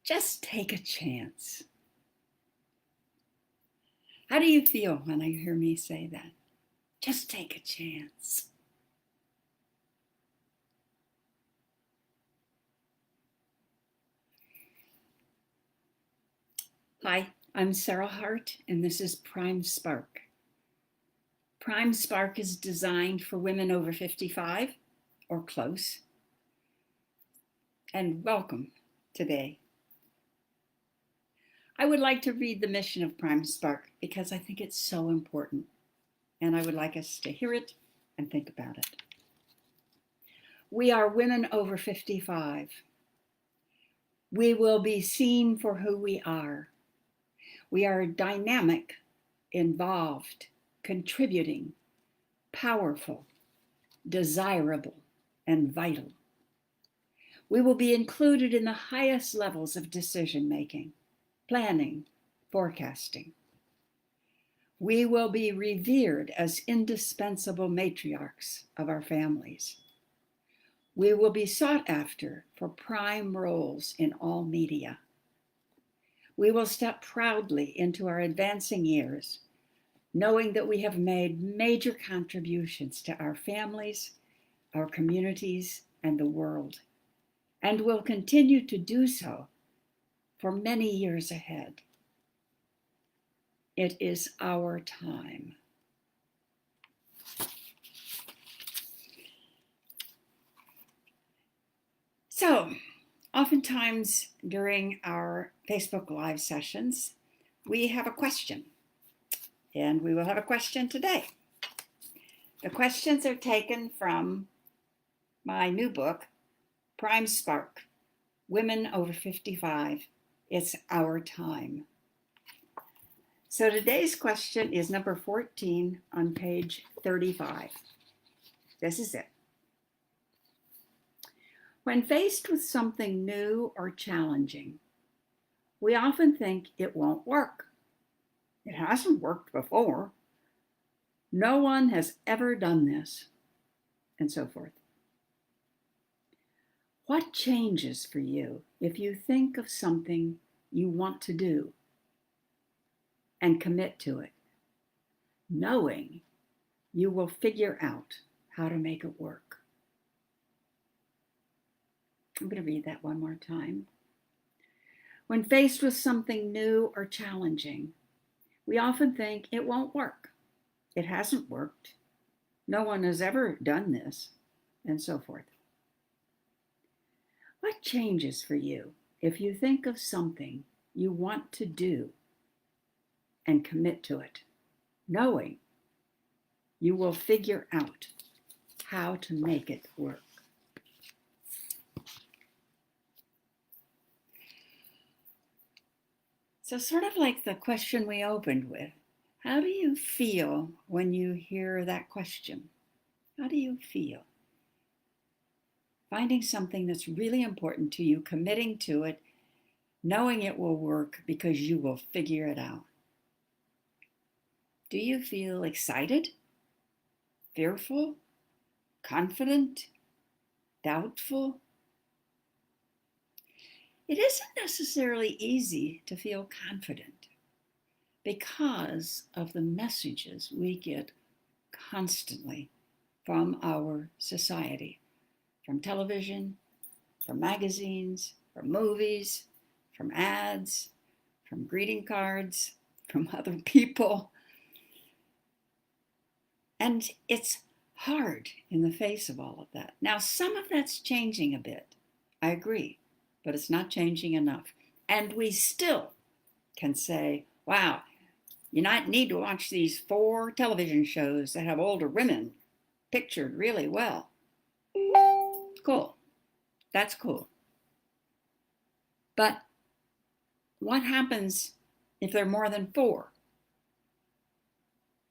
Just take a chance. How do you feel when you hear me say that? Just take a chance. Hi, I'm Sarah Hart, and this is Prime Spark. Prime Spark is designed for women over 55 or close. And welcome today. I would like to read the mission of Prime Spark because I think it's so important, and I would like us to hear it and think about it. We are women over 55. We will be seen for who we are. We are dynamic, involved, contributing, powerful, desirable, and vital. We will be included in the highest levels of decision making, planning, forecasting. We will be revered as indispensable matriarchs of our families. We will be sought after for prime roles in all media. We will step proudly into our advancing years, knowing that we have made major contributions to our families, our communities, and the world, and will continue to do so for many years ahead. It is our time. So, oftentimes during our Facebook Live sessions, we have a question, and we will have a question today. The questions are taken from my new book, Prime Spark, Women Over 55, It's Our Time. So today's question is number 14 on page 35. This is it. When faced with something new or challenging, we often think it won't work. It hasn't worked before. No one has ever done this, and so forth. What changes for you if you think of something you want to do and commit to it, knowing you will figure out how to make it work? I'm going to read that one more time. When faced with something new or challenging, we often think it won't work. It hasn't worked. No one has ever done this, and so forth. What changes for you if you think of something you want to do and commit to it, knowing you will figure out how to make it work? So sort of like the question we opened with, how do you feel when you hear that question? How do you feel? Finding something that's really important to you, committing to it, knowing it will work because you will figure it out. Do you feel excited, fearful, confident, doubtful? It isn't necessarily easy to feel confident because of the messages we get constantly from our society, from television, from magazines, from movies, from ads, from greeting cards, from other people. And it's hard in the face of all of that. Now, some of that's changing a bit. I agree. But it's not changing enough. And we still can say, wow, you not need to watch these 4 television shows that have older women pictured really well. Cool. That's cool. But what happens if there are more than 4?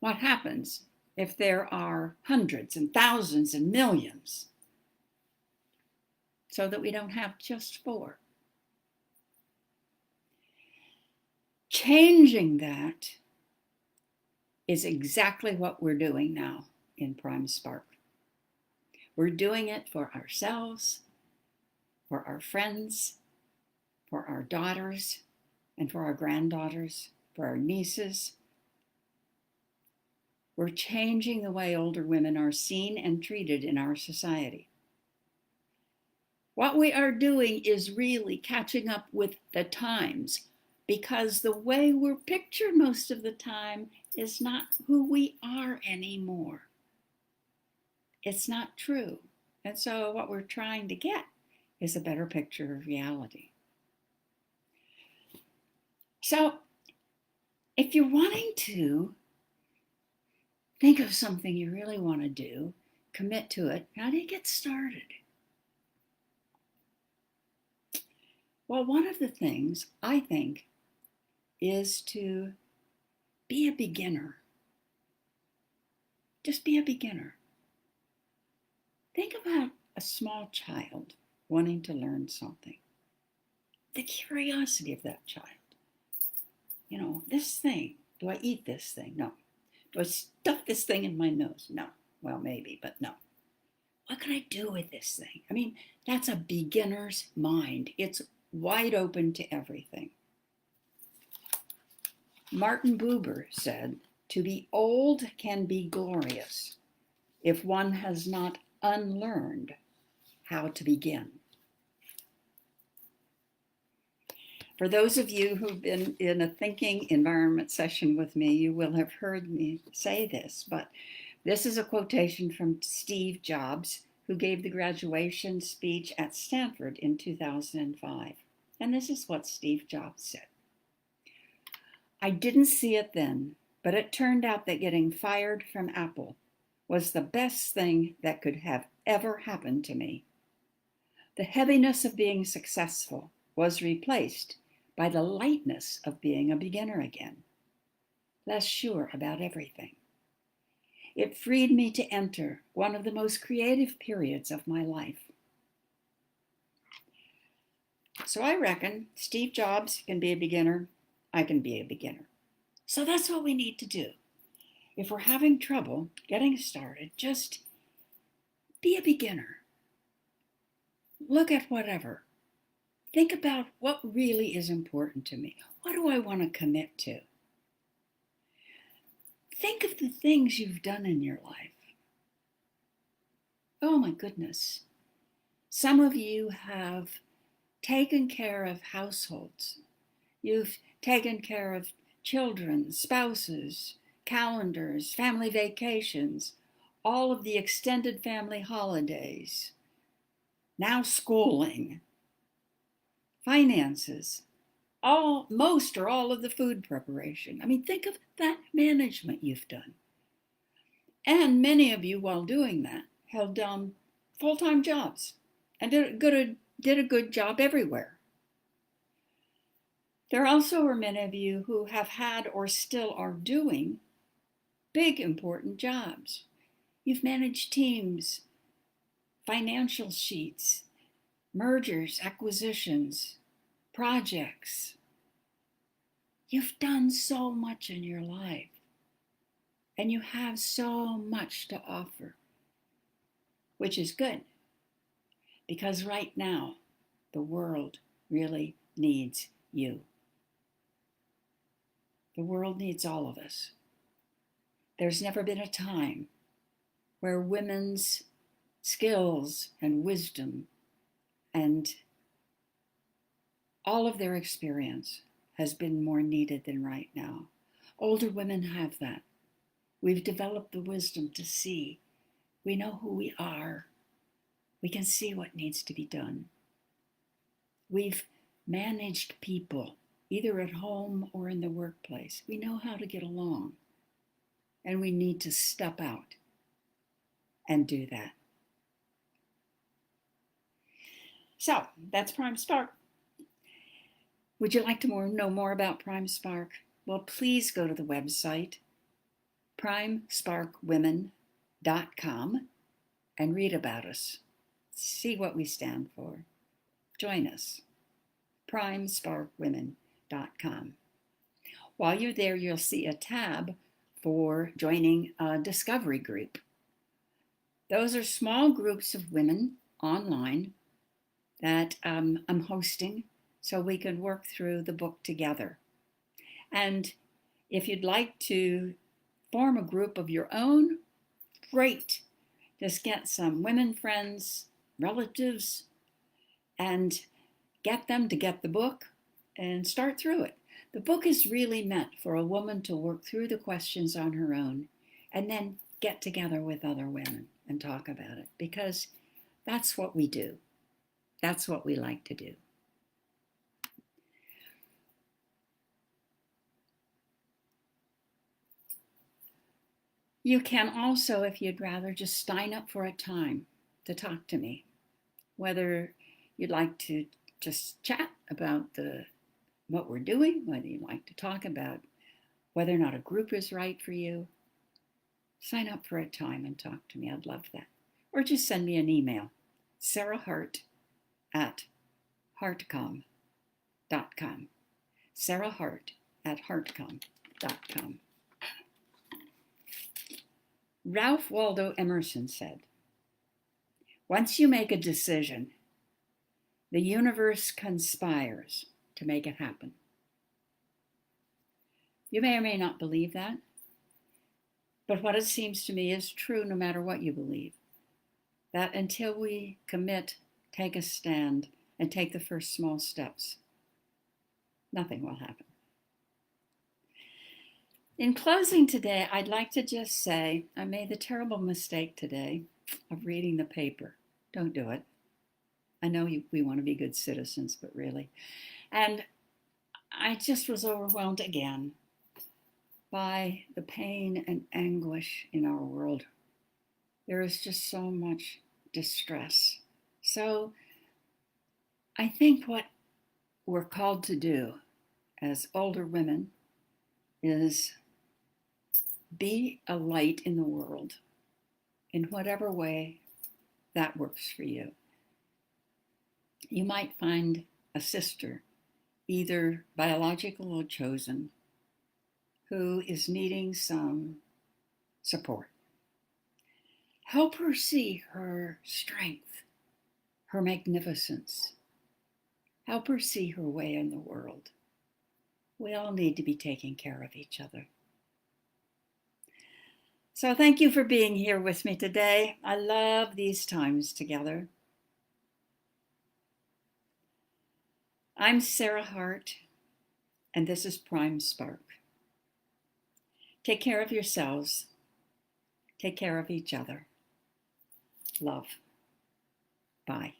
What happens if there are hundreds and thousands and millions? So that we don't have just 4. Changing that is exactly what we're doing now in Prime Spark. We're doing it for ourselves, for our friends, for our daughters, and for our granddaughters, for our nieces. We're changing the way older women are seen and treated in our society. What we are doing is really catching up with the times, because the way we're pictured most of the time is not who we are anymore. It's not true. And so what we're trying to get is a better picture of reality. So if you're wanting to think of something you really want to do, commit to it, how do you get started? Well, one of the things I think is to be a beginner. Just be a beginner. Think about a small child wanting to learn something. The curiosity of that child. You know, this thing, do I eat this thing? No. Do I stuff this thing in my nose? No. Well, maybe, but no. What can I do with this thing? I mean, that's a beginner's mind. It's wide open to everything. Martin Buber said, "To be old can be glorious if one has not unlearned how to begin." For those of you who've been in a thinking environment session with me, you will have heard me say this, but this is a quotation from Steve Jobs, who gave the graduation speech at Stanford in 2005. And this is what Steve Jobs said. "I didn't see it then, but it turned out that getting fired from Apple was the best thing that could have ever happened to me. The heaviness of being successful was replaced by the lightness of being a beginner again, less sure about everything. It freed me to enter one of the most creative periods of my life." So I reckon Steve Jobs can be a beginner. I can be a beginner. So that's what we need to do. If we're having trouble getting started, just be a beginner. Look at whatever. Think about what really is important to me. What do I want to commit to? Think of the things you've done in your life. Oh my goodness. Some of you have taken care of households. You've taken care of children, spouses, calendars, family vacations, all of the extended family holidays, now schooling, finances, most or all of the food preparation. I mean, think of that management you've done. And many of you, while doing that, held down full-time jobs and did a good job everywhere. There also are many of you who have had or still are doing big, important jobs. You've managed teams, financial sheets, mergers, acquisitions, projects. You've done so much in your life, and you have so much to offer, which is good, because right now, the world really needs you. The world needs all of us. There's never been a time where women's skills and wisdom and all of their experience has been more needed than right now. Older women have that. We've developed the wisdom to see. We know who we are. We can see what needs to be done. We've managed people, either at home or in the workplace. We know how to get along. And we need to step out and do that. So that's Prime Spark. Would you like to know more about Prime Spark? Well, please go to the website, primesparkwomen.com, and read about us. See what we stand for. Join us, primesparkwomen.com. While you're there, you'll see a tab for joining a discovery group. Those are small groups of women online that I'm hosting so we can work through the book together. And if you'd like to form a group of your own, great. Just get some women friends, relatives, and get them to get the book and start through it. The book is really meant for a woman to work through the questions on her own and then get together with other women and talk about it, because that's what we do. That's what we like to do. You can also, if you'd rather, just sign up for a time to talk to me, whether you'd like to just chat about what we're doing, whether you'd like to talk about whether or not a group is right for you. Sign up for a time and talk to me. I'd love that. Or just send me an email, sarahhart@heartcom.com. sarahhart@heartcom.com. Ralph Waldo Emerson said, "Once you make a decision, the universe conspires to make it happen." You may or may not believe that, but what it seems to me is true no matter what you believe, that until we commit, take a stand, and take the first small steps, nothing will happen. In closing today, I'd like to just say I made the terrible mistake today of reading the paper. Don't do it. I know we want to be good citizens, but really. And I just was overwhelmed again by the pain and anguish in our world. There is just so much distress. So I think what we're called to do as older women is be a light in the world in whatever way that works for you. You might find a sister, either biological or chosen, who is needing some support. Help her see her strength, her magnificence. Help her see her way in the world. We all need to be taking care of each other. So thank you for being here with me today. I love these times together. I'm Sarah Hart, and this is Prime Spark. Take care of yourselves. Take care of each other. Love. Bye.